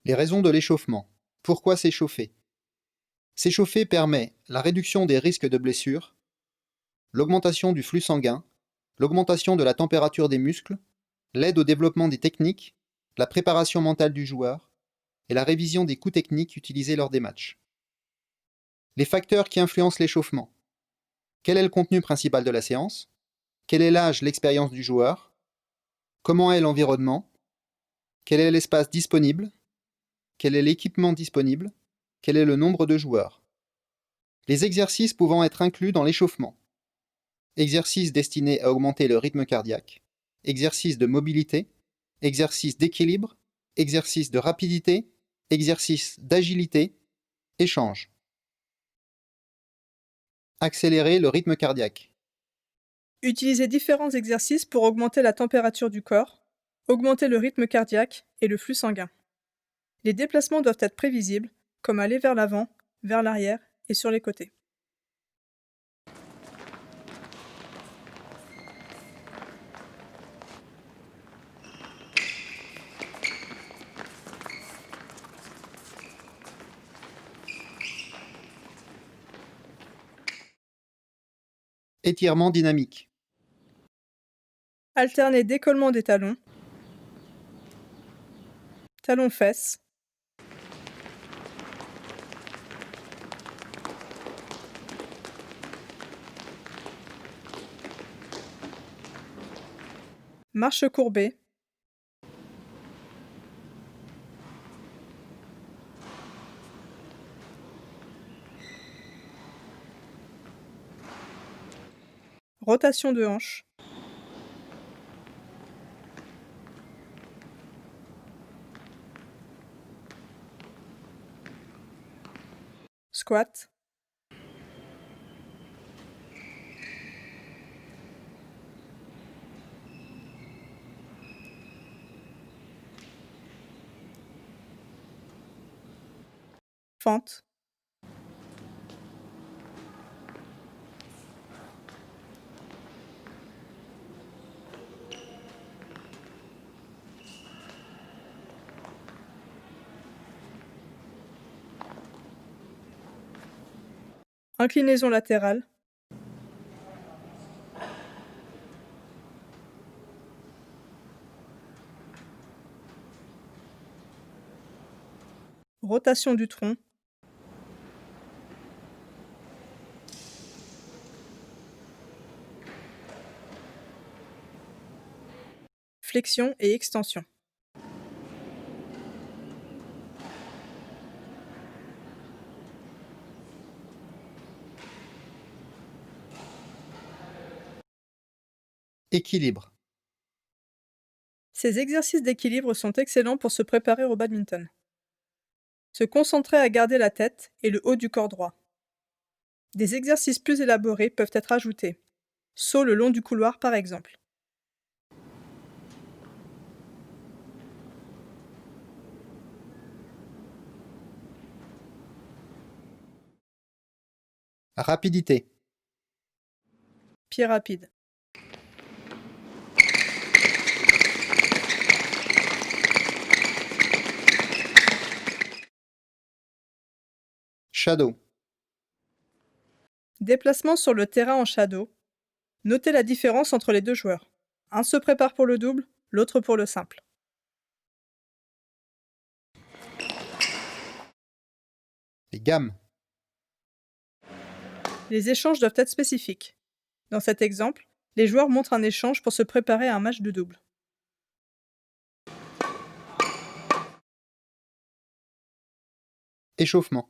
Les raisons de l'échauffement. Pourquoi s'échauffer? S'échauffer permet la réduction des risques de blessures, l'augmentation du flux sanguin, l'augmentation de la température des muscles, l'aide au développement des techniques, la préparation mentale du joueur et la révision des coups techniques utilisés lors des matchs. Les facteurs qui influencent l'échauffement. Quel est le contenu principal de la séance? Quel est l'âge, l'expérience du joueur? Comment est l'environnement? Quel est l'espace disponible? Quel est l'équipement disponible? Quel est le nombre de joueurs? Les exercices pouvant être inclus dans l'échauffement. Exercices destinés à augmenter le rythme cardiaque, exercices de mobilité, exercices d'équilibre, exercices de rapidité, exercices d'agilité, échange. Accélérer le rythme cardiaque. Utilisez différents exercices pour augmenter la température du corps, augmenter le rythme cardiaque et le flux sanguin. Les déplacements doivent être prévisibles, comme aller vers l'avant, vers l'arrière et sur les côtés. Étirement dynamique. Alternez décollement des talons, talons-fesses, marche courbée, rotation de hanche, squat, fente, inclinaison latérale, rotation du tronc, flexion et extension. Équilibre. Ces exercices d'équilibre sont excellents pour se préparer au badminton. Se concentrer à garder la tête et le haut du corps droit. Des exercices plus élaborés peuvent être ajoutés. Saut le long du couloir par exemple. Rapidité. Pied rapide. Shadow. Déplacement sur le terrain en shadow. Notez la différence entre les deux joueurs. Un se prépare pour le double, l'autre pour le simple. Les gammes. Les échanges doivent être spécifiques. Dans cet exemple, les joueurs montrent un échange pour se préparer à un match de double. Échauffement.